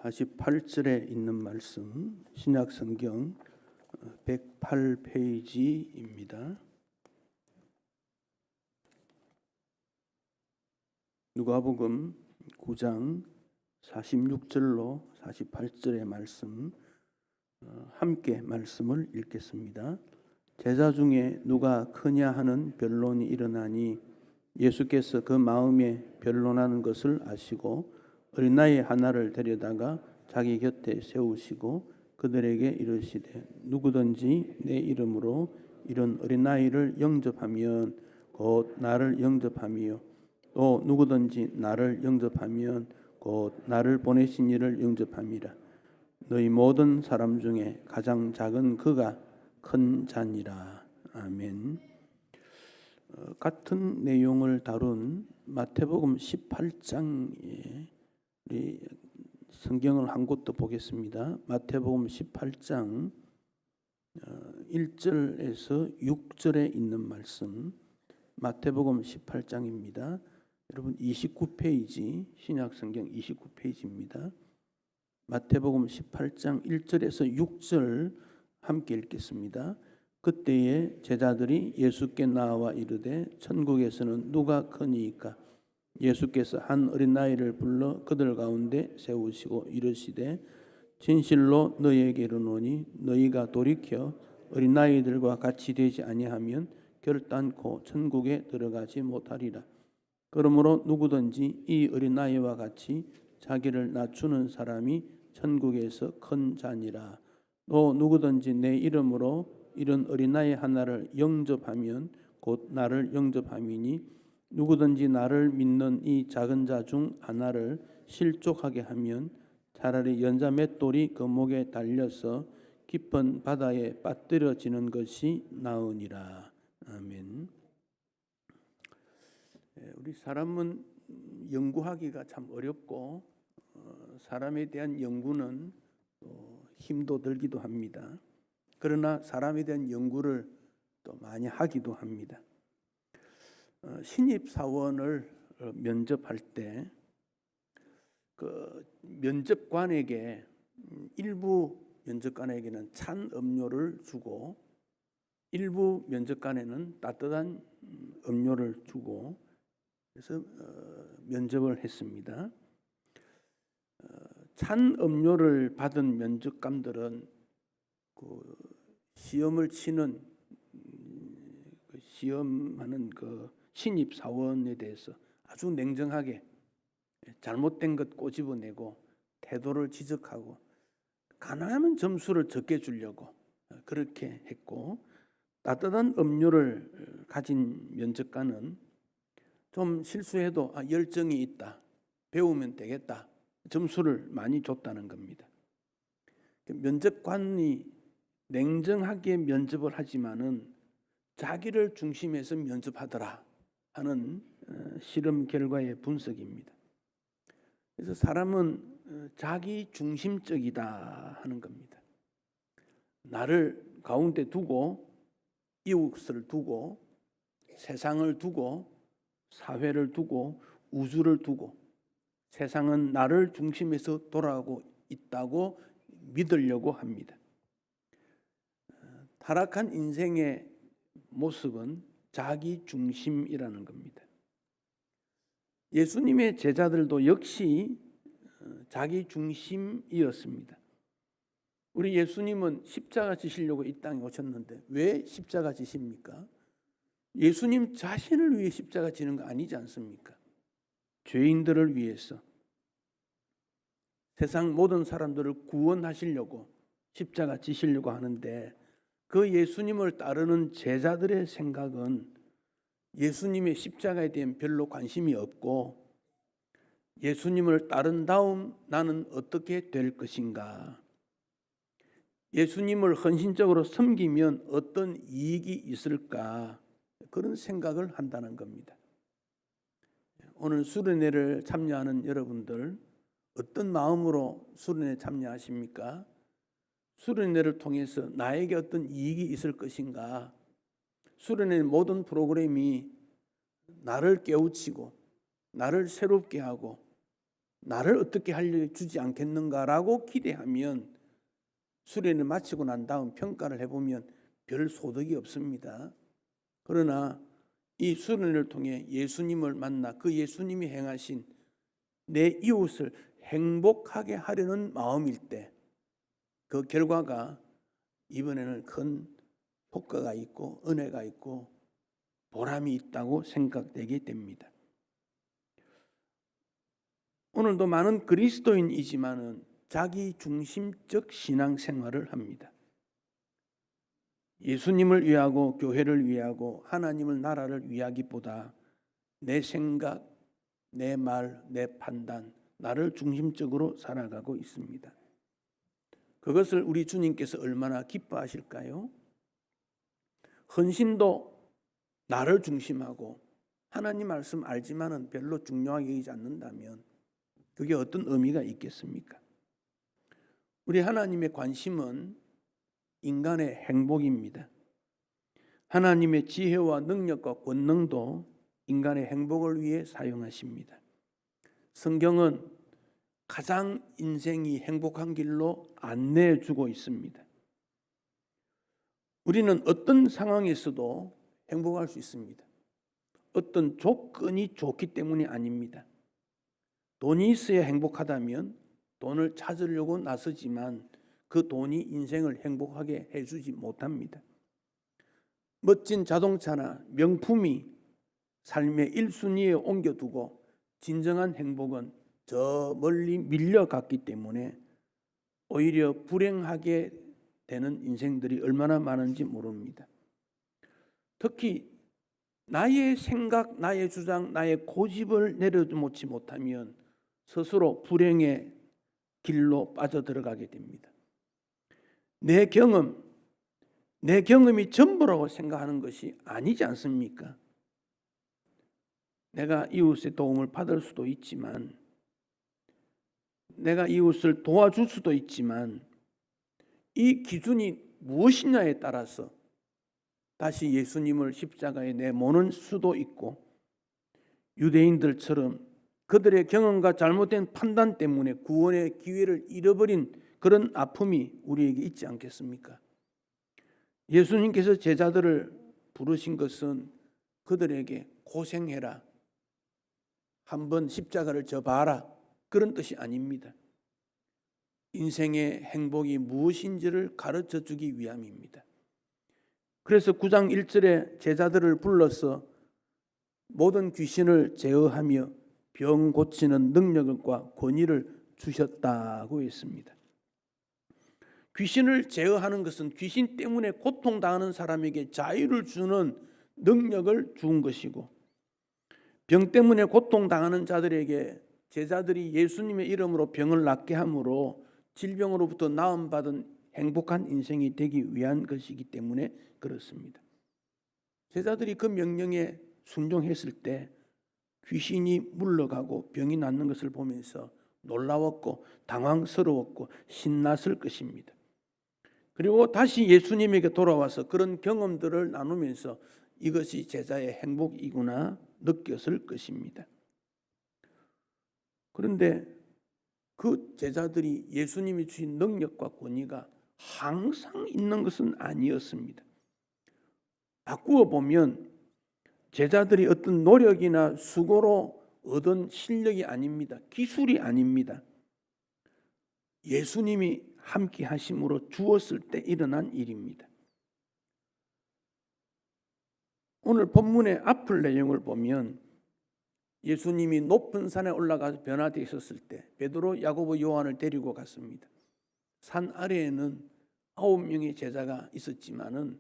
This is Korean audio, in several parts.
48절에 있는 말씀 신약성경 108페이지입니다. 누가복음 9장 46절로 48절의 말씀 함께 말씀을 읽겠습니다. 제자 중에 누가 크냐 하는 변론이 일어나니 예수께서 그 마음에 변론하는 것을 아시고 어린아이 하나를 데려다가 자기 곁에 세우시고 그들에게 이르시되 누구든지 내 이름으로 이런 어린아이를 영접하면 곧 나를 영접하며 또 누구든지 나를 영접하면 곧 나를 보내신 이를 영접함이라. 너희 모든 사람 중에 가장 작은 그가 큰 자니라. 아멘. 같은 내용을 다룬 마태복음 18장에 우리 성경을 한 곳 더 보겠습니다. 마태복음 18장 1절에서 6절에 있는 말씀 마태복음 18장입니다. 여러분 29페이지 신약성경 29페이지입니다. 마태복음 18장 1절에서 6절 함께 읽겠습니다. 그때에 제자들이 예수께 나와 이르되 천국에서는 누가 크니이까? 예수께서 한 어린아이를 불러 그들 가운데 세우시고 이르시되 진실로 너희에게 이르노니 너희가 돌이켜 어린아이들과 같이 되지 아니하면 결단코 천국에 들어가지 못하리라. 그러므로 누구든지 이 어린아이와 같이 자기를 낮추는 사람이 천국에서 큰 자니라. 또 누구든지 내 이름으로 이런 어린아이 하나를 영접하면 곧 나를 영접함이니 누구든지 나를 믿는 이 작은 자 중 하나를 실족하게 하면 차라리 연자 맷돌이 그 목에 달려서 깊은 바다에 빠뜨려지는 것이 나으니라. 아멘. 우리 사람은 연구하기가 참 어렵고 사람에 대한 연구는 힘도 들기도 합니다. 그러나 사람에 대한 연구를 또 많이 하기도 합니다. 신입사원을 면접할 때 그 면접관에게 일부 면접관에게는 찬 음료를 주고 일부 면접관에는 따뜻한 음료를 주고 그래서 면접을 했습니다. 찬 음료를 받은 면접관들은 그 시험을 치는 시험하는 그 신입 사원에 대해서 아주 냉정하게 잘못된 것 꼬집어내고 태도를 지적하고 가능하면 점수를 적게 주려고 그렇게 했고 따뜻한 음료를 가진 면접관은 좀 실수해도 열정이 있다, 배우면 되겠다, 점수를 많이 줬다는 겁니다. 면접관이 냉정하게 면접을 하지만은 자기를 중심에서 면접하더라 하는 실험 결과의 분석입니다. 그래서 사람은 자기 중심적이다 하는 겁니다. 나를 가운데 두고 이웃을 두고 세상을 두고 사회를 두고 우주를 두고 세상은 나를 중심에서 돌아가고 있다고 믿으려고 합니다. 타락한 인생의 모습은 자기 중심이라는 겁니다. 예수님의 제자들도 역시 자기 중심이었습니다. 우리 예수님은 십자가 지시려고 이 땅에 오셨는데 왜 십자가 지십니까? 예수님 자신을 위해 십자가 지는 거 아니지 않습니까? 죄인들을 위해서 세상 모든 사람들을 구원하시려고 십자가 지시려고 하는데 그 예수님을 따르는 제자들의 생각은 예수님의 십자가에 대한 별로 관심이 없고 예수님을 따른 다음 나는 어떻게 될 것인가? 예수님을 헌신적으로 섬기면 어떤 이익이 있을까? 그런 생각을 한다는 겁니다. 오늘 수련회를 참여하는 여러분들 어떤 마음으로 수련회 참여하십니까? 수련회를 통해서 나에게 어떤 이익이 있을 것인가? 수련회 모든 프로그램이 나를 깨우치고 나를 새롭게 하고 나를 어떻게 알려주지 않겠는가라고 기대하면 수련을 마치고 난 다음 평가를 해보면 별 소득이 없습니다. 그러나 이 수련을 통해 예수님을 만나 그 예수님이 행하신 내 이웃을 행복하게 하려는 마음일 때 그 결과가 이번에는 큰 효과가 있고 은혜가 있고 보람이 있다고 생각되게 됩니다. 오늘도 많은 그리스도인이지만은 자기 중심적 신앙생활을 합니다. 예수님을 위하고 교회를 위하고 하나님을 나라를 위하기보다 내 생각, 내 말, 내 판단, 나를 중심적으로 살아가고 있습니다. 그것을 우리 주님께서 얼마나 기뻐하실까요? 헌신도 나를 중심하고 하나님 말씀 알지만은 별로 중요하게 여기지 않는다면 그게 어떤 의미가 있겠습니까? 우리 하나님의 관심은 인간의 행복입니다. 하나님의 지혜와 능력과 권능도 인간의 행복을 위해 사용하십니다. 성경은 가장 인생이 행복한 길로 안내해 주고 있습니다. 우리는 어떤 상황에서도 행복할 수 있습니다. 어떤 조건이 좋기 때문이 아닙니다. 돈이 있어야 행복하다면 돈을 찾으려고 나서지만 그 돈이 인생을 행복하게 해주지 못합니다. 멋진 자동차나 명품이 삶의 1순위에 옮겨두고 진정한 행복은 저 멀리 밀려갔기 때문에 오히려 불행하게 되는 인생들이 얼마나 많은지 모릅니다. 특히 나의 생각, 나의 주장, 나의 고집을 내려놓지 못하면 스스로 불행의 길로 빠져들어가게 됩니다. 내 경험이 전부라고 생각하는 것이 아니지 않습니까? 내가 이웃의 도움을 받을 수도 있지만 내가 이웃을 도와줄 수도 있지만 이 기준이 무엇이냐에 따라서 다시 예수님을 십자가에 내모는 수도 있고 유대인들처럼 그들의 경험과 잘못된 판단 때문에 구원의 기회를 잃어버린 그런 아픔이 우리에게 있지 않겠습니까? 예수님께서 제자들을 부르신 것은 그들에게 고생해라, 한번 십자가를 져봐라 그런 뜻이 아닙니다. 인생의 행복이 무엇인지를 가르쳐 주기 위함입니다. 그래서 9장 1절에 제자들을 불러서 모든 귀신을 제어하며 병 고치는 능력과 권위를 주셨다고 했습니다. 귀신을 제어하는 것은 귀신 때문에 고통당하는 사람에게 자유를 주는 능력을 준 것이고 병 때문에 고통당하는 자들에게 제자들이 예수님의 이름으로 병을 낫게 함으로 질병으로부터 나음받은 행복한 인생이 되기 위한 것이기 때문에 그렇습니다. 제자들이 그 명령에 순종했을 때 귀신이 물러가고 병이 낫는 것을 보면서 놀라웠고 당황스러웠고 신났을 것입니다. 그리고 다시 예수님에게 돌아와서 그런 경험들을 나누면서 이것이 제자의 행복이구나 느꼈을 것입니다. 그런데 그 제자들이 예수님이 주신 능력과 권위가 항상 있는 것은 아니었습니다. 바꾸어 보면 제자들이 어떤 노력이나 수고로 얻은 실력이 아닙니다. 기술이 아닙니다. 예수님이 함께 하심으로 주었을 때 일어난 일입니다. 오늘 본문의 앞을 내용을 보면 예수님이 높은 산에 올라가서 변화되어 있었을 때 베드로, 야고보, 요한을 데리고 갔습니다. 산 아래에는 9명의 제자가 있었지만은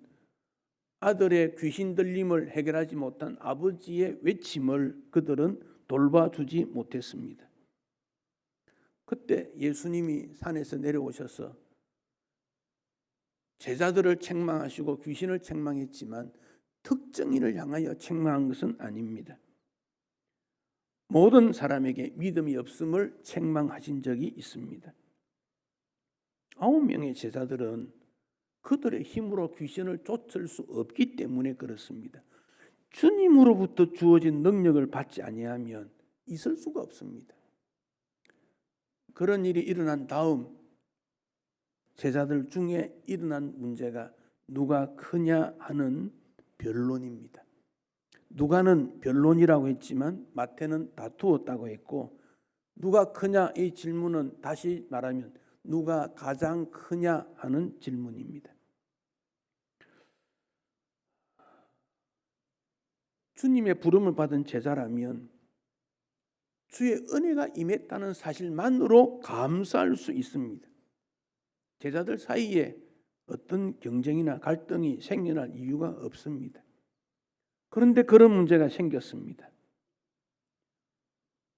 아들의 귀신 들림을 해결하지 못한 아버지의 외침을 그들은 돌봐주지 못했습니다. 그때 예수님이 산에서 내려오셔서 제자들을 책망하시고 귀신을 책망했지만 특정인을 향하여 책망한 것은 아닙니다. 모든 사람에게 믿음이 없음을 책망하신 적이 있습니다. 9명의 제자들은 그들의 힘으로 귀신을 쫓을 수 없기 때문에 그렇습니다. 주님으로부터 주어진 능력을 받지 아니하면 있을 수가 없습니다. 그런 일이 일어난 다음 제자들 중에 일어난 문제가 누가 크냐 하는 변론입니다. 누가는 변론이라고 했지만 마태는 다투었다고 했고, 누가 크냐 이 질문은 다시 말하면 누가 가장 크냐 하는 질문입니다. 주님의 부름을 받은 제자라면 주의 은혜가 임했다는 사실만으로 감사할 수 있습니다. 제자들 사이에 어떤 경쟁이나 갈등이 생겨날 이유가 없습니다. 그런데 그런 문제가 생겼습니다.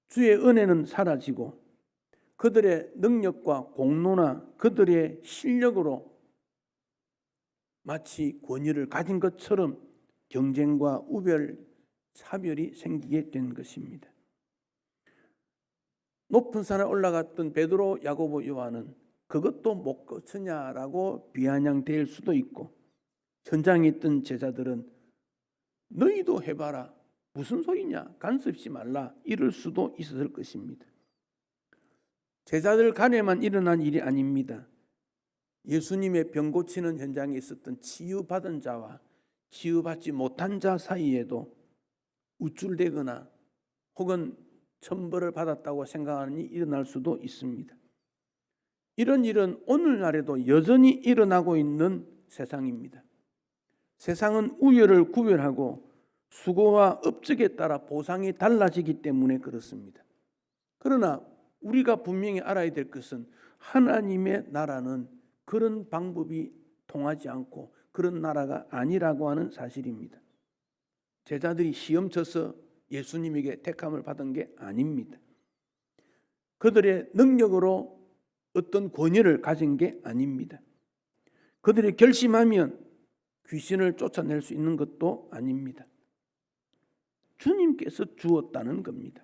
주의 은혜는 사라지고 그들의 능력과 공로나 그들의 실력으로 마치 권위를 가진 것처럼 경쟁과 우별, 차별이 생기게 된 것입니다. 높은 산에 올라갔던 베드로, 야고보, 요한은 그것도 못 거치냐라고 비아냥댈 수도 있고, 현장에 있던 제자들은 너희도 해봐라, 무슨 소리냐, 간섭시 말라, 이럴 수도 있었을 것입니다. 제자들 간에만 일어난 일이 아닙니다. 예수님의 병 고치는 현장에 있었던 치유받은 자와 치유받지 못한 자 사이에도 우쭐대거나 혹은 천벌을 받았다고 생각하는 일이 일어날 수도 있습니다. 이런 일은 오늘날에도 여전히 일어나고 있는 세상입니다. 세상은 우열을 구별하고 수고와 업적에 따라 보상이 달라지기 때문에 그렇습니다. 그러나 우리가 분명히 알아야 될 것은 하나님의 나라는 그런 방법이 통하지 않고 그런 나라가 아니라고 하는 사실입니다. 제자들이 시험 쳐서 예수님에게 택함을 받은 게 아닙니다. 그들의 능력으로 어떤 권위를 가진 게 아닙니다. 그들이 결심하면 귀신을 쫓아낼 수 있는 것도 아닙니다. 주님께서 주었다는 겁니다.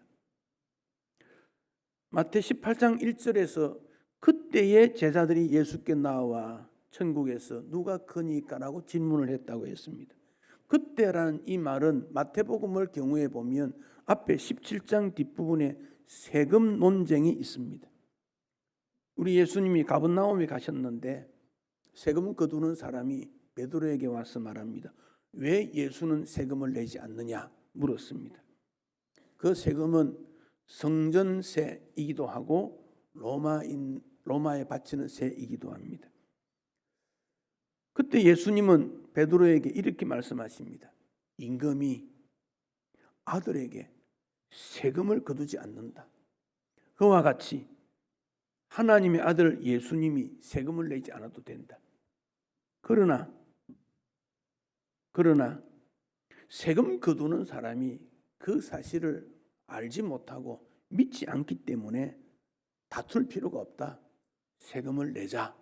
마태 18장 1절에서 그때의 제자들이 예수께 나와 천국에서 누가 크니까라고 질문을 했다고 했습니다. 그때라는 이 말은 마태복음을 경우에 보면 앞에 17장 뒷부분에 세금 논쟁이 있습니다. 우리 예수님이 가버나움에 가셨는데 세금 거두는 사람이 베드로에게 와서 말합니다. 왜 예수는 세금을 내지 않느냐 물었습니다. 그 세금은 성전세이기도 하고 로마에 바치는 세이기도 합니다. 그때 예수님은 베드로에게 이렇게 말씀하십니다. 임금이 아들에게 세금을 거두지 않는다. 그와 같이 하나님의 아들 예수님이 세금을 내지 않아도 된다. 그러나 세금 거두는 사람이 그 사실을 알지 못하고 믿지 않기 때문에 다툴 필요가 없다. 세금을 내자.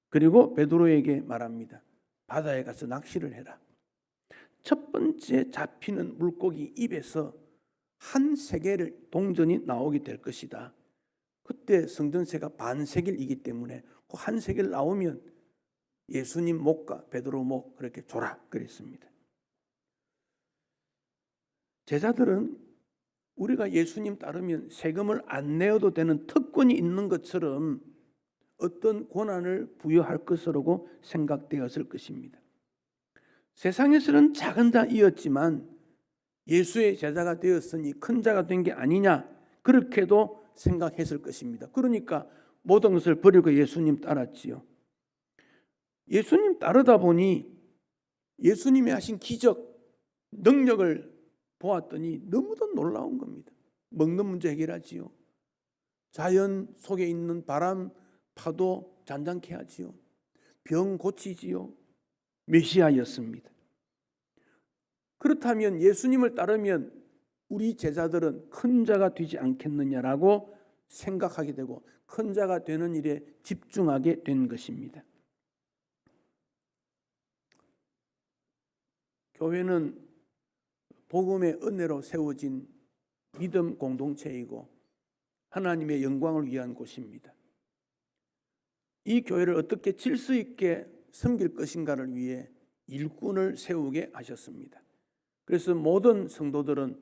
그리고 베드로에게 말합니다. 바다에 가서 낚시를 해라. 첫 번째 잡히는 물고기 입에서 한 세겔 동전이 나오게 될 것이다. 그때 성전세가 반 세겔이기 때문에 그 한 세겔 나오면 예수님 목과 베드로 목 그렇게 줘라 그랬습니다. 제자들은 우리가 예수님 따르면 세금을 안 내어도 되는 특권이 있는 것처럼 어떤 권한을 부여할 것으로 생각되었을 것입니다. 세상에서는 작은 자이었지만 예수의 제자가 되었으니 큰 자가 된 게 아니냐 그렇게도 생각했을 것입니다. 그러니까 모든 것을 버리고 예수님 따랐지요. 예수님 따르다 보니 예수님이 하신 기적, 능력을 보았더니 너무도 놀라운 겁니다. 먹는 문제 해결하지요. 자연 속에 있는 바람, 파도 잔잔케 하지요. 병 고치지요. 메시아였습니다. 그렇다면 예수님을 따르면 우리 제자들은 큰 자가 되지 않겠느냐라고 생각하게 되고 큰 자가 되는 일에 집중하게 된 것입니다. 교회는 복음의 은혜로 세워진 믿음 공동체이고 하나님의 영광을 위한 곳입니다. 이 교회를 어떻게 질서 있게 섬길 것인가를 위해 일꾼을 세우게 하셨습니다. 그래서 모든 성도들은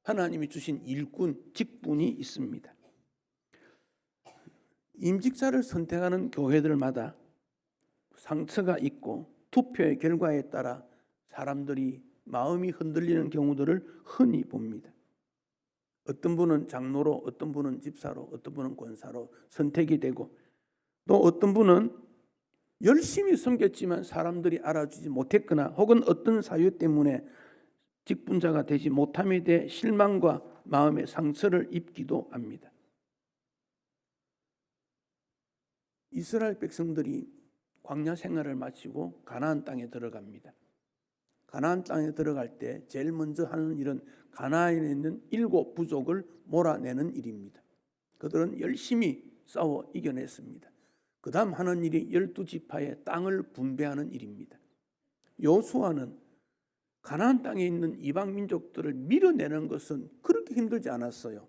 하나님이 주신 일꾼, 직분이 있습니다. 임직자를 선택하는 교회들마다 상처가 있고 투표의 결과에 따라 사람들이 마음이 흔들리는 경우들을 흔히 봅니다. 어떤 분은 장로로, 어떤 분은 집사로, 어떤 분은 권사로 선택이 되고, 또 어떤 분은 열심히 섬겼지만 사람들이 알아주지 못했거나 혹은 어떤 사유 때문에 직분자가 되지 못함에 대해 실망과 마음의 상처를 입기도 합니다. 이스라엘 백성들이 광야 생활을 마치고 가나안 땅에 들어갑니다. 가나안 땅에 들어갈 때 제일 먼저 하는 일은 가나안에 있는 7 부족을 몰아내는 일입니다. 그들은 열심히 싸워 이겨냈습니다. 그 다음 하는 일이 12지파의 땅을 분배하는 일입니다. 여호수아는 가나안 땅에 있는 이방 민족들을 밀어내는 것은 그렇게 힘들지 않았어요.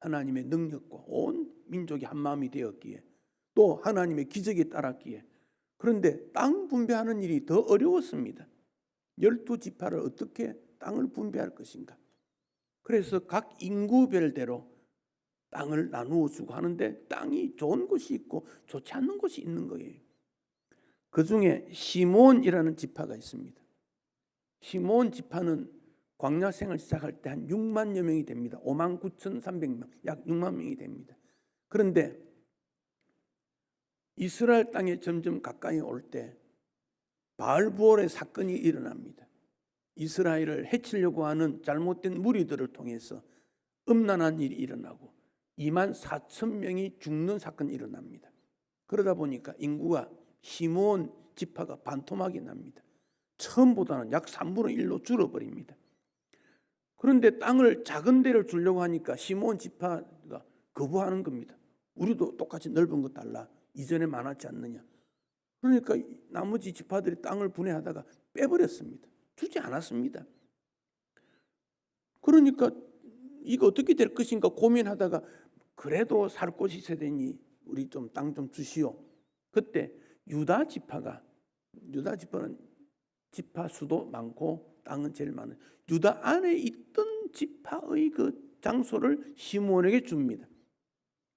하나님의 능력과 온 민족이 한 마음이 되었기에, 또 하나님의 기적이 따랐기에. 그런데 땅 분배하는 일이 더 어려웠습니다. 12지파를 어떻게 땅을 분배할 것인가. 그래서 각 인구별대로 땅을 나누어 주고 하는데 땅이 좋은 곳이 있고 좋지 않는 곳이 있는 거예요. 그 중에 시므온이라는 지파가 있습니다. 시므온 지파는 광야 생활 시작할 때 한 6만여 명이 됩니다. 59,300명, 약 6만 명이 됩니다. 그런데 이스라엘 땅에 점점 가까이 올 때 바알부올의 사건이 일어납니다. 이스라엘을 해치려고 하는 잘못된 무리들을 통해서 음란한 일이 일어나고 24,000명이 죽는 사건이 일어납니다. 그러다 보니까 인구가 시므온 지파가 반토막이 납니다. 처음보다는 약 3분의 1로 줄어버립니다. 그런데 땅을 작은 데를 주려고 하니까 시므온 지파가 거부하는 겁니다. 우리도 똑같이 넓은 거 달라. 이전에 많았지 않느냐. 그러니까 나머지 지파들이 땅을 분해하다가 빼버렸습니다. 주지 않았습니다. 그러니까 이거 어떻게 될 것인가 고민하다가 그래도 살 곳이 있어야 되니 우리 좀 땅 좀 주시오. 그때 유다 지파는 지파 수도 많고 땅은 제일 많은 유다 안에 있던 지파의 그 장소를 시므온에게 줍니다.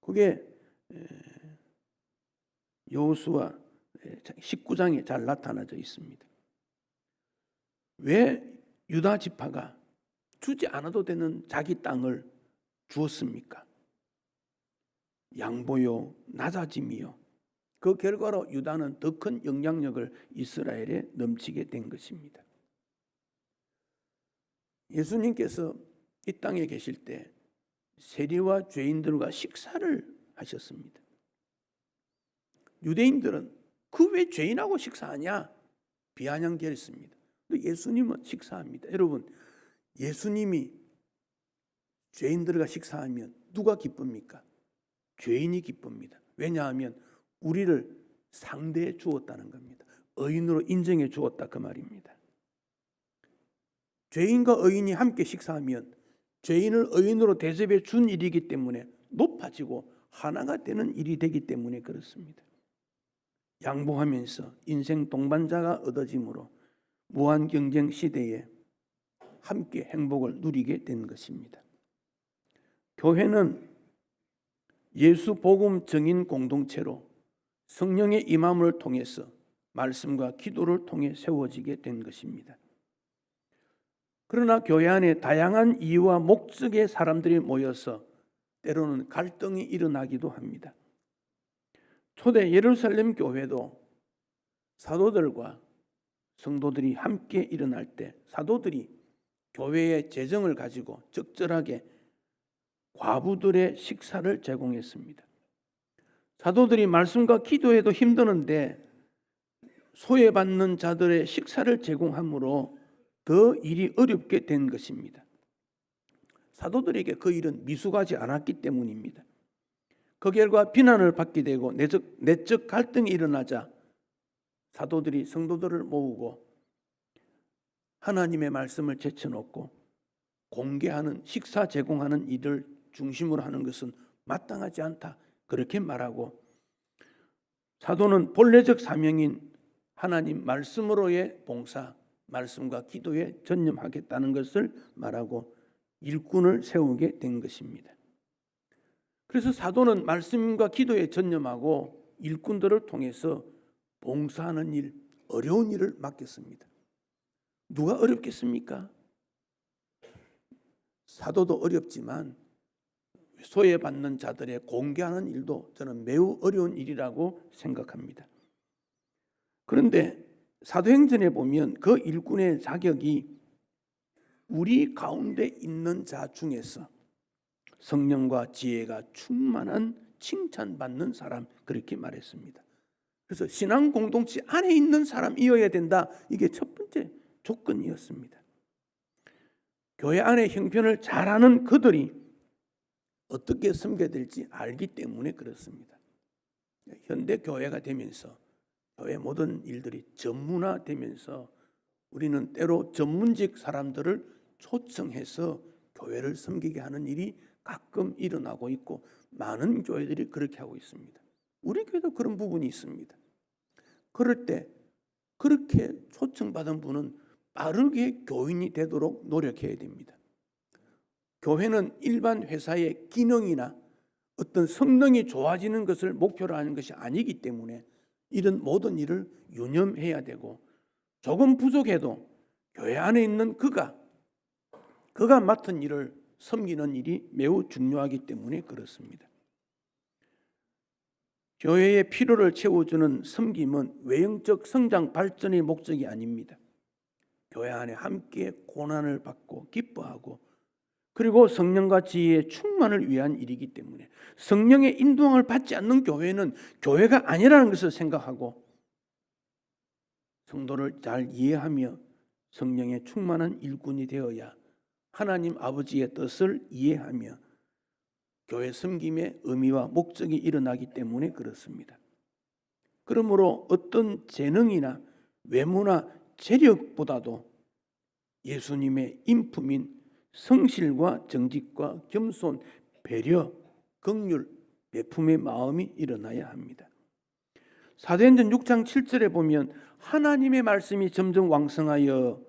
그게 여호수아 19장에 잘 나타나져 있습니다. 왜 유다 지파가 주지 않아도 되는 자기 땅을 주었습니까? 양보요, 낮아짐이요. 그 결과로 유다는 더 큰 영향력을 이스라엘에 넘치게 된 것입니다. 예수님께서 이 땅에 계실 때 세리와 죄인들과 식사를 하셨습니다. 유대인들은 그 왜 죄인하고 식사하냐? 비아냥거렸습니다. 예수님은 식사합니다. 여러분, 예수님이 죄인들과 식사하면 누가 기쁩니까? 죄인이 기쁩니다. 왜냐하면 우리를 상대해 주었다는 겁니다. 의인으로 인정해 주었다 그 말입니다. 죄인과 의인이 함께 식사하면 죄인을 의인으로 대접해 준 일이기 때문에 높아지고 하나가 되는 일이 되기 때문에 그렇습니다. 양보하면서 인생 동반자가 얻어짐으로 무한 경쟁 시대에 함께 행복을 누리게 된 것입니다. 교회는 예수 복음 증인 공동체로 성령의 임함을 통해서 말씀과 기도를 통해 세워지게 된 것입니다. 그러나 교회 안에 다양한 이유와 목적의 사람들이 모여서 때로는 갈등이 일어나기도 합니다. 초대 예루살렘 교회도 사도들과 성도들이 함께 일어날 때 사도들이 교회의 재정을 가지고 적절하게 과부들의 식사를 제공했습니다. 사도들이 말씀과 기도에도 힘드는데 소외받는 자들의 식사를 제공함으로 더 일이 어렵게 된 것입니다. 사도들에게 그 일은 미숙하지 않았기 때문입니다. 그 결과 비난을 받게 되고 내적 갈등이 일어나자 사도들이 성도들을 모으고 하나님의 말씀을 제쳐놓고 공개하는 식사 제공하는 일을 중심으로 하는 것은 마땅하지 않다. 그렇게 말하고 사도는 본래적 사명인 하나님 말씀으로의 봉사, 말씀과 기도에 전념하겠다는 것을 말하고 일꾼을 세우게 된 것입니다. 그래서 사도는 말씀과 기도에 전념하고 일꾼들을 통해서 봉사하는 일, 어려운 일을 맡겼습니다. 누가 어렵겠습니까? 사도도 어렵지만 소외받는 자들의 공개하는 일도 저는 매우 어려운 일이라고 생각합니다. 그런데 사도행전에 보면 그 일꾼의 자격이 우리 가운데 있는 자 중에서 성령과 지혜가 충만한 칭찬받는 사람, 그렇게 말했습니다. 그래서 신앙 공동체 안에 있는 사람이어야 된다. 이게 첫 번째 조건이었습니다. 교회 안에 형편을 잘 아는 그들이 어떻게 섬겨야 될지 알기 때문에 그렇습니다. 현대 교회가 되면서 교회 모든 일들이 전문화되면서 우리는 때로 전문직 사람들을 초청해서 교회를 섬기게 하는 일이 가끔 일어나고 있고 많은 교회들이 그렇게 하고 있습니다. 우리 교회도 그런 부분이 있습니다. 그럴 때 그렇게 초청받은 분은 빠르게 교인이 되도록 노력해야 됩니다. 교회는 일반 회사의 기능이나 어떤 성능이 좋아지는 것을 목표로 하는 것이 아니기 때문에 이런 모든 일을 유념해야 되고, 조금 부족해도 교회 안에 있는 그가 맡은 일을 섬기는 일이 매우 중요하기 때문에 그렇습니다. 교회의 필요를 채워주는 섬김은 외형적 성장 발전의 목적이 아닙니다. 교회 안에 함께 고난을 받고 기뻐하고 그리고 성령과 지혜의 충만을 위한 일이기 때문에 성령의 인도함을 받지 않는 교회는 교회가 아니라는 것을 생각하고 성도를 잘 이해하며 성령의 충만한 일꾼이 되어야 하나님 아버지의 뜻을 이해하며 교회 섬김의 의미와 목적이 일어나기 때문에 그렇습니다. 그러므로 어떤 재능이나 외모나 재력보다도 예수님의 인품인 성실과 정직과 겸손, 배려, 긍휼, 베품의 마음이 일어나야 합니다. 사도행전 6장 7절에 보면 하나님의 말씀이 점점 왕성하여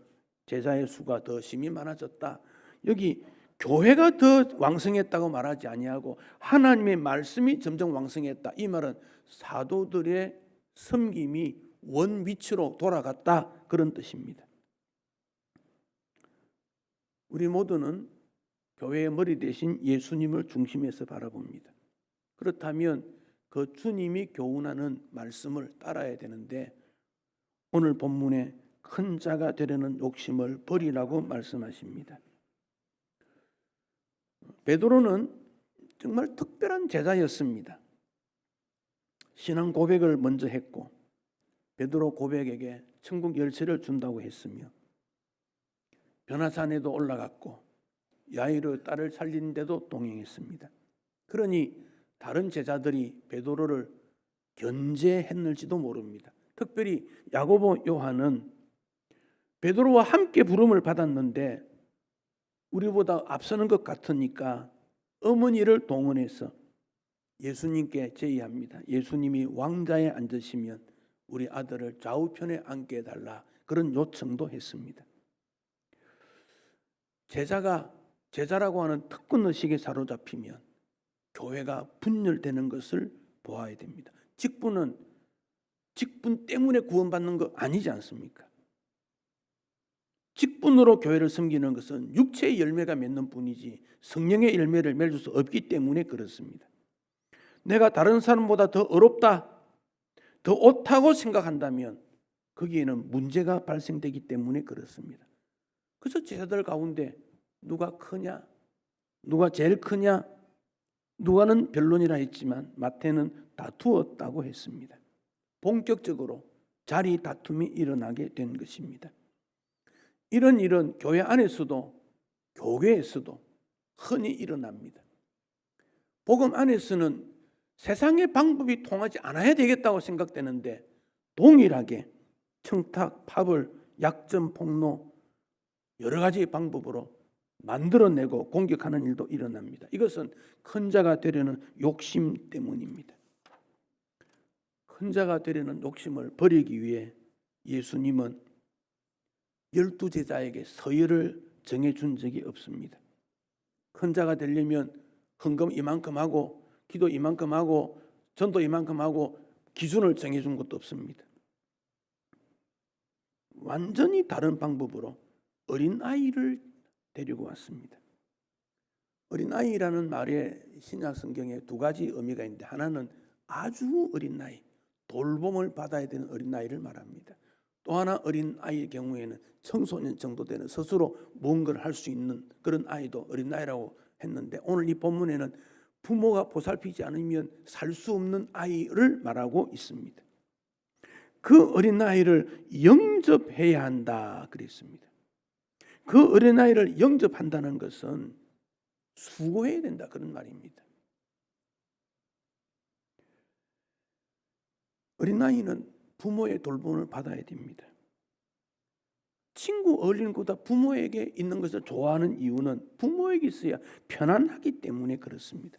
제자의 수가 더 심히 많아졌다. 여기 교회가 더 왕성했다고 말하지 아니하고 하나님의 말씀이 점점 왕성했다. 이 말은 사도들의 섬김이 원 위치로 돌아갔다, 그런 뜻입니다. 우리 모두는 교회의 머리 대신 예수님을 중심에서 바라봅니다. 그렇다면 그 주님이 교훈하는 말씀을 따라야 되는데 오늘 본문에 큰 자가 되려는 욕심을 버리라고 말씀하십니다. 베드로는 정말 특별한 제자였습니다. 신앙 고백을 먼저 했고 베드로 고백에게 천국 열쇠를 준다고 했으며 변화산에도 올라갔고 야이로 딸을 살린 데도 동행했습니다. 그러니 다른 제자들이 베드로를 견제했는지도 모릅니다. 특별히 야고보, 요한은 베드로와 함께 부름을 받았는데 우리보다 앞서는 것 같으니까 어머니를 동원해서 예수님께 제의합니다. 예수님이 왕자에 앉으시면 우리 아들을 좌우편에 앉게 해달라, 그런 요청도 했습니다. 제자라고 하는 특권의식에 사로잡히면 교회가 분열되는 것을 보아야 됩니다. 직분 때문에 구원받는 거 아니지 않습니까? 직분으로 교회를 섬기는 것은 육체의 열매가 맺는 뿐이지 성령의 열매를 맺을 수 없기 때문에 그렇습니다. 내가 다른 사람보다 더 어렵다, 더 옳다고 생각한다면 거기에는 문제가 발생되기 때문에 그렇습니다. 그래서 제자들 가운데 누가 크냐, 누가 제일 크냐, 누가는 변론이라 했지만 마태는 다투었다고 했습니다. 본격적으로 자리 다툼이 일어나게 된 것입니다. 이런 일은 교회 안에서도 교회에서도 흔히 일어납니다. 복음 안에서는 세상의 방법이 통하지 않아야 되겠다고 생각되는데 동일하게 청탁, 파벌, 약점, 폭로 여러 가지 방법으로 만들어내고 공격하는 일도 일어납니다. 이것은 큰 자가 되려는 욕심 때문입니다. 큰 자가 되려는 욕심을 버리기 위해 예수님은 12제자에게 서열을 정해준 적이 없습니다. 큰 자가 되려면 헌금 이만큼 하고 기도 이만큼 하고 전도 이만큼 하고 기준을 정해준 것도 없습니다. 완전히 다른 방법으로 어린아이를 데리고 왔습니다. 어린아이라는 말에 신약 성경에 두 가지 의미가 있는데, 하나는 아주 어린 나이, 돌봄을 받아야 되는 어린아이를 말합니다. 또 하나 어린아이의 경우에는 청소년 정도 되는 스스로 뭔가를 할 수 있는 그런 아이도 어린아이라고 했는데, 오늘 이 본문에는 부모가 보살피지 않으면 살 수 없는 아이를 말하고 있습니다. 그 어린아이를 영접해야 한다 그랬습니다. 그 어린아이를 영접한다는 것은 수고해야 된다 그런 말입니다. 어린아이는 부모의 돌봄을 받아야 됩니다. 친구 어울리는 것보다 부모에게 있는 것을 좋아하는 이유는 부모에게 있어야 편안하기 때문에 그렇습니다.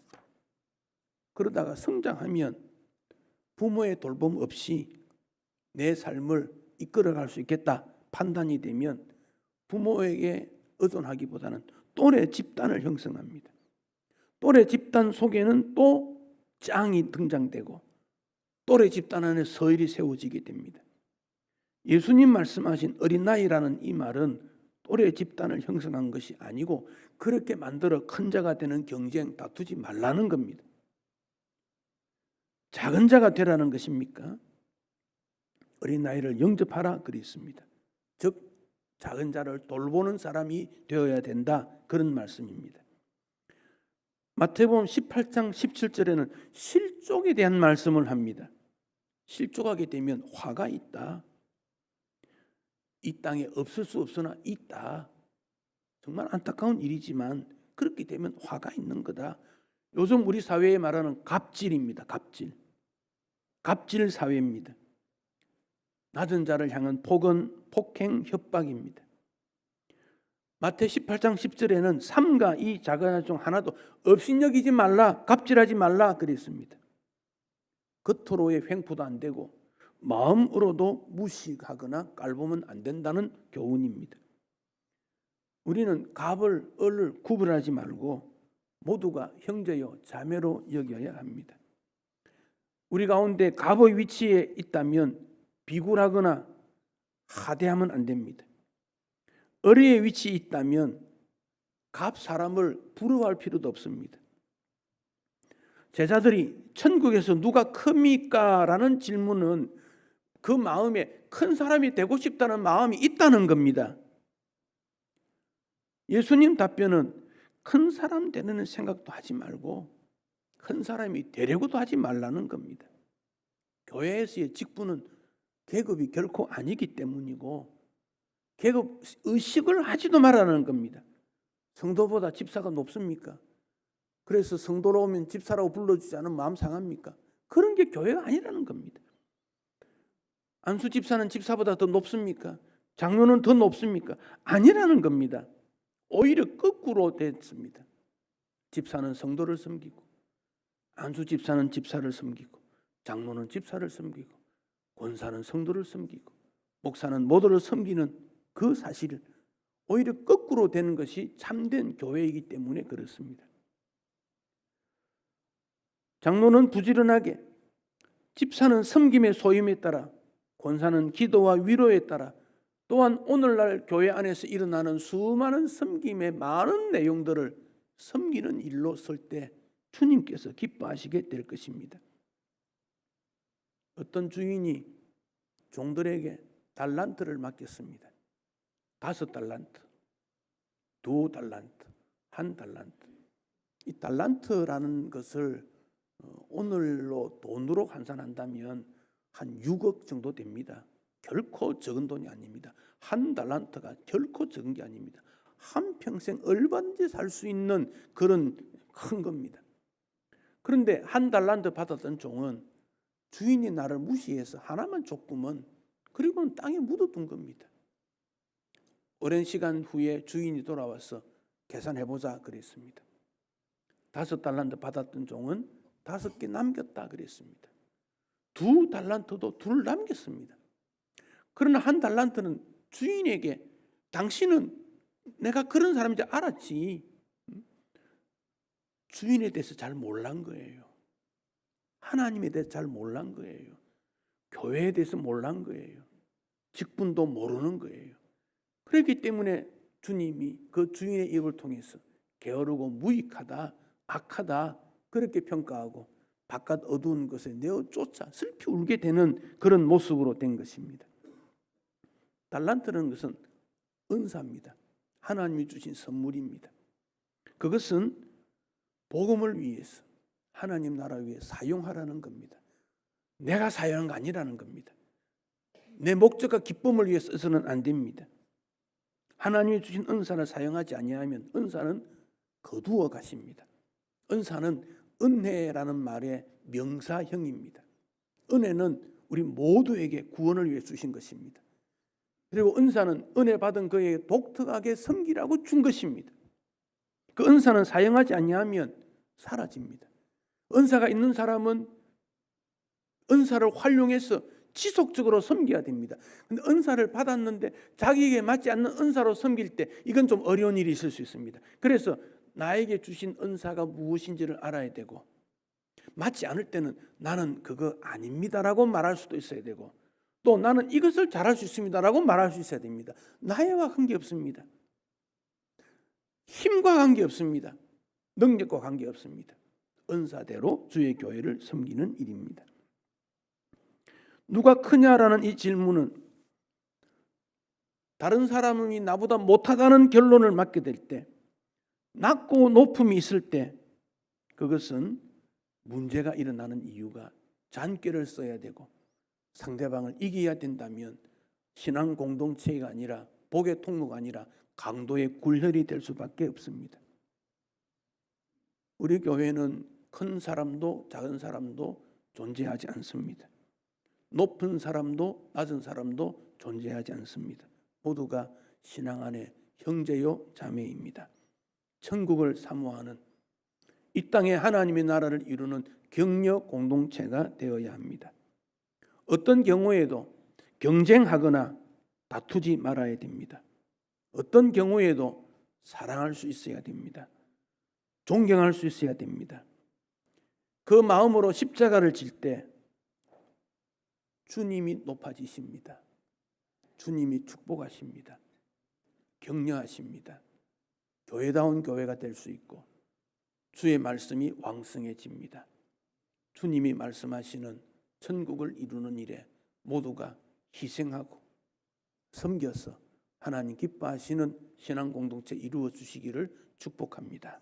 그러다가 성장하면 부모의 돌봄 없이 내 삶을 이끌어갈 수 있겠다 판단이 되면 부모에게 의존하기보다는 또래 집단을 형성합니다. 또래 집단 속에는 또 짱이 등장되고 또래 집단 안에 서열이 세워지게 됩니다. 예수님 말씀하신 어린아이라는 이 말은 또래 집단을 형성한 것이 아니고 그렇게 만들어 큰 자가 되는 경쟁 다투지 말라는 겁니다. 작은 자가 되라는 것입니까? 어린아이를 영접하라 그랬습니다. 즉 작은 자를 돌보는 사람이 되어야 된다 그런 말씀입니다. 마태복음 18장 17절에는 실족에 대한 말씀을 합니다. 실족하게 되면 화가 있다. 이 땅에 없을 수 없으나 있다. 정말 안타까운 일이지만 그렇게 되면 화가 있는 거다. 요즘 우리 사회에 말하는 갑질입니다. 갑질 사회입니다. 낮은 자를 향한 폭행, 협박입니다. 마태 18장 10절에는 삼가 이 작은 자 중 하나도 업신여기지 말라, 갑질하지 말라 그랬습니다. 겉으로의 횡포도 안 되고 마음으로도 무식하거나 깔보면 안 된다는 교훈입니다. 우리는 갑을 을을 구분하지 말고 모두가 형제요 자매로 여겨야 합니다. 우리 가운데 갑의 위치에 있다면 비굴하거나 하대하면 안 됩니다. 을의 위치에 있다면 갑 사람을 부러워할 필요도 없습니다. 제자들이 천국에서 누가 큽니까? 라는 질문은 그 마음에 큰 사람이 되고 싶다는 마음이 있다는 겁니다. 예수님 답변은 큰 사람 되는 생각도 하지 말고 큰 사람이 되려고도 하지 말라는 겁니다. 교회에서의 직분은 계급이 결코 아니기 때문이고 계급 의식을 하지도 말라는 겁니다. 성도보다 집사가 높습니까? 그래서 성도로 오면 집사라고 불러주지 않으면 마음 상합니까? 그런 게 교회가 아니라는 겁니다. 안수 집사는 집사보다 더 높습니까? 장로는 더 높습니까? 아니라는 겁니다. 오히려 거꾸로 됐습니다. 집사는 성도를 섬기고 안수 집사는 집사를 섬기고 장로는 집사를 섬기고 권사는 성도를 섬기고 목사는 모두를 섬기는 그 사실을 오히려 거꾸로 되는 것이 참된 교회이기 때문에 그렇습니다. 장로는 부지런하게, 집사는 섬김의 소임에 따라, 권사는 기도와 위로에 따라, 또한 오늘날 교회 안에서 일어나는 수많은 섬김의 많은 내용들을 섬기는 일로 쓸 때 주님께서 기뻐하시게 될 것입니다. 어떤 주인이 종들에게 달란트를 맡겼습니다. 5달란트, 2달란트, 1달란트. 이 달란트라는 것을 오늘로 돈으로 환산한다면 한 6억 정도 됩니다. 결코 적은 돈이 아닙니다. 1달란트가 결코 적은 게 아닙니다. 한평생 얼마든지 살 수 있는 그런 큰 겁니다. 그런데 1달란트 받았던 종은 주인이 나를 무시해서 하나만 줬구먼, 그리고는 땅에 묻어둔 겁니다. 오랜 시간 후에 주인이 돌아와서 계산해보자 그랬습니다. 5달란트 받았던 종은 5개 남겼다 그랬습니다. 2달란트도 2 남겼습니다. 그러나 1달란트는 주인에게 당신은 내가 그런 사람인지 알았지, 주인에 대해서 잘 몰란 거예요. 하나님에 대해서 잘 몰란 거예요. 교회에 대해서 몰란 거예요. 직분도 모르는 거예요. 그렇기 때문에 주님이 그 주인의 입을 통해서 게으르고 무익하다, 악하다 그렇게 평가하고 바깥 어두운 것에 내어 쫓아 슬피 울게 되는 그런 모습으로 된 것입니다. 달란트라는 것은 은사입니다. 하나님이 주신 선물입니다. 그것은 복음을 위해서 하나님 나라 위해 사용하라는 겁니다. 내가 사용한 거 아니라는 겁니다. 내 목적과 기쁨을 위해 써서는 안 됩니다. 하나님이 주신 은사를 사용하지 아니하면 은사는 거두어 가십니다. 은사는 은혜라는 말의 명사형입니다. 은혜는 우리 모두에게 구원을 위해 주신 것입니다. 그리고 은사는 은혜 받은 그에게 독특하게 섬기라고 준 것입니다. 그 은사는 사용하지 아니하면 사라집니다. 은사가 있는 사람은 은사를 활용해서 지속적으로 섬겨야 됩니다. 근데 은사를 받았는데 자기에게 맞지 않는 은사로 섬길 때 이건 좀 어려운 일이 있을 수 있습니다. 그래서 나에게 주신 은사가 무엇인지를 알아야 되고 맞지 않을 때는 나는 그거 아닙니다라고 말할 수도 있어야 되고 또 나는 이것을 잘할 수 있습니다라고 말할 수 있어야 됩니다. 나이와 관계없습니다. 힘과 관계없습니다. 능력과 관계없습니다. 은사대로 주의 교회를 섬기는 일입니다. 누가 크냐라는 이 질문은 다른 사람이 나보다 못하다는 결론을 맞게 될 때, 낮고 높음이 있을 때 그것은 문제가 일어나는 이유가 잔꾀를 써야 되고 상대방을 이겨야 된다면 신앙 공동체가 아니라 복의 통로가 아니라 강도의 굴혈이 될 수밖에 없습니다. 우리 교회는 큰 사람도 작은 사람도 존재하지 않습니다. 높은 사람도 낮은 사람도 존재하지 않습니다. 모두가 신앙 안에 형제요 자매입니다. 천국을 사모하는 이 땅에 하나님의 나라를 이루는 격려 공동체가 되어야 합니다. 어떤 경우에도 경쟁하거나 다투지 말아야 됩니다. 어떤 경우에도 사랑할 수 있어야 됩니다. 존경할 수 있어야 됩니다. 그 마음으로 십자가를 질 때 주님이 높아지십니다. 주님이 축복하십니다. 격려하십니다. 교회다운 교회가 될 수 있고 주의 말씀이 왕성해집니다. 주님이 말씀하시는 천국을 이루는 일에 모두가 희생하고 섬겨서 하나님 기뻐하시는 신앙 공동체 이루어 주시기를 축복합니다.